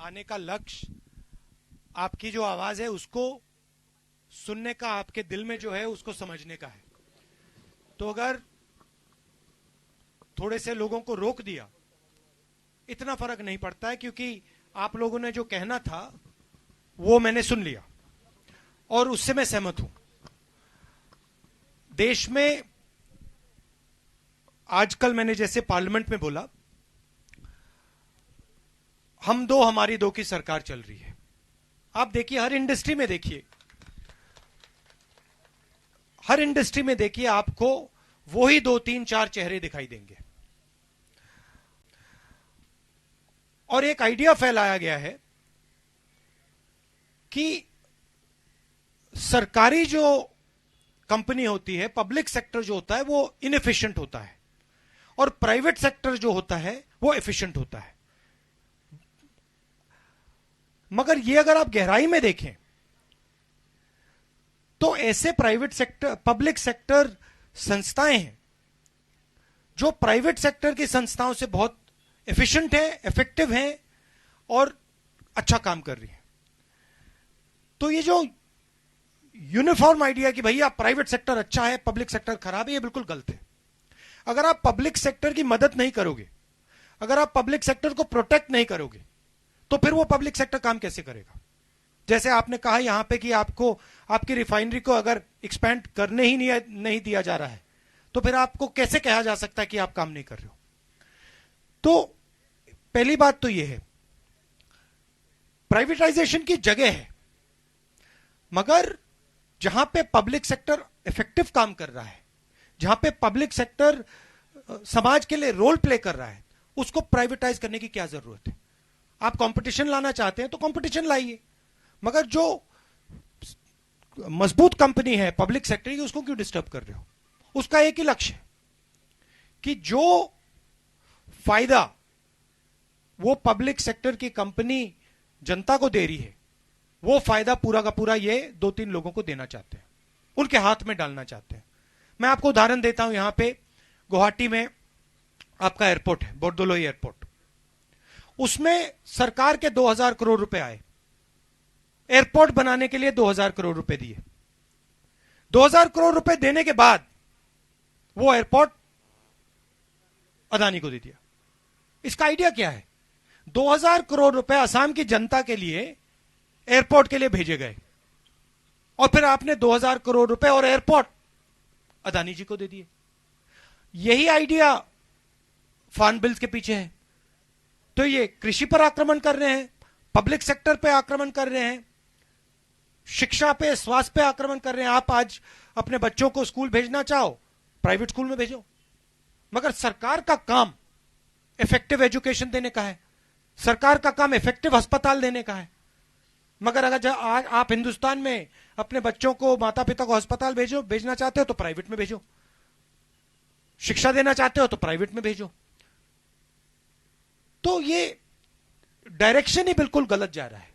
आने का लक्ष्य आपकी जो आवाज है उसको सुनने का, आपके दिल में जो है उसको समझने का है। तो अगर थोड़े से लोगों को रोक दिया, इतना फर्क नहीं पड़ता है, क्योंकि आप लोगों ने जो कहना था वो मैंने सुन लिया और उससे मैं सहमत हूं। देश में आजकल मैंने जैसे पार्लियामेंट में बोला, हम दो हमारी दो की सरकार चल रही है। आप देखिए, हर इंडस्ट्री में देखिए, हर इंडस्ट्री में देखिए, आपको वही 2-3-4 चेहरे दिखाई देंगे। और एक आइडिया फैलाया गया है कि सरकारी जो कंपनी होती है, पब्लिक सेक्टर जो होता है वो इनएफिशिएंट होता है और प्राइवेट सेक्टर जो होता है वो एफिशिएंट होता है। मगर ये अगर आप गहराई में देखें तो ऐसे प्राइवेट सेक्टर, पब्लिक सेक्टर संस्थाएं हैं जो प्राइवेट सेक्टर की संस्थाओं से बहुत एफिशिएंट है, इफेक्टिव है और अच्छा काम कर रही है। तो ये जो यूनिफॉर्म आइडिया कि भैया प्राइवेट सेक्टर अच्छा है, पब्लिक सेक्टर खराब है, ये बिल्कुल गलत है। अगर आप पब्लिक सेक्टर की मदद नहीं करोगे, अगर आप पब्लिक सेक्टर को प्रोटेक्ट नहीं करोगे, तो फिर वो पब्लिक सेक्टर काम कैसे करेगा? जैसे आपने कहा यहां पे कि आपको, आपकी रिफाइनरी को अगर एक्सपैंड करने ही नहीं दिया जा रहा है, तो फिर आपको कैसे कहा जा सकता है कि आप काम नहीं कर रहे हो? तो पहली बात तो यह है, प्राइवेटाइजेशन की जगह है, मगर जहां पे पब्लिक सेक्टर इफेक्टिव काम कर रहा है, जहां पे पब्लिक सेक्टर समाज के लिए रोल प्ले कर रहा है, उसको प्राइवेटाइज करने की क्या जरूरत है? आप कंपटीशन लाना चाहते हैं तो कंपटीशन लाइए, मगर जो मजबूत कंपनी है पब्लिक सेक्टर की, उसको क्यों डिस्टर्ब कर रहे हो? उसका एक ही लक्ष्य है कि जो फायदा वो पब्लिक सेक्टर की कंपनी जनता को दे रही है, वो फायदा पूरा का पूरा ये 2-3 लोगों को देना चाहते हैं, उनके हाथ में डालना चाहते हैं। मैं आपको उदाहरण देता हूं। यहां पे गुवाहाटी में आपका एयरपोर्ट है, बोरदोलोई एयरपोर्ट। उसमें सरकार के 2000 करोड़ रुपए आए, एयरपोर्ट बनाने के लिए 2000 करोड़ रुपए दिए। 2000 करोड़ रुपए देने के बाद वो एयरपोर्ट अदानी को दे दिया। इसका आइडिया क्या है? 2000 करोड़ रुपए असम की जनता के लिए एयरपोर्ट के लिए भेजे गए और फिर आपने 2000 करोड़ रुपए और एयरपोर्ट अदानी जी को दे दिए। यही आइडिया फार्म बिल्स के पीछे है। तो ये कृषि पर आक्रमण कर रहे हैं, पब्लिक सेक्टर पे आक्रमण कर रहे हैं, शिक्षा पे, स्वास्थ्य पे आक्रमण कर रहे हैं। आप आज अपने बच्चों को स्कूल भेजना चाहो, प्राइवेट स्कूल में भेजो, मगर सरकार का काम इफेक्टिव एजुकेशन देने का है, सरकार का काम इफेक्टिव अस्पताल देने का है। मगर अगर आज आप हिंदुस्तान में अपने बच्चों को, माता पिता को अस्पताल भेजना चाहते हो तो प्राइवेट में भेजो, शिक्षा देना चाहते हो तो प्राइवेट में भेजो। तो ये डायरेक्शन ही बिल्कुल गलत जा रहा है।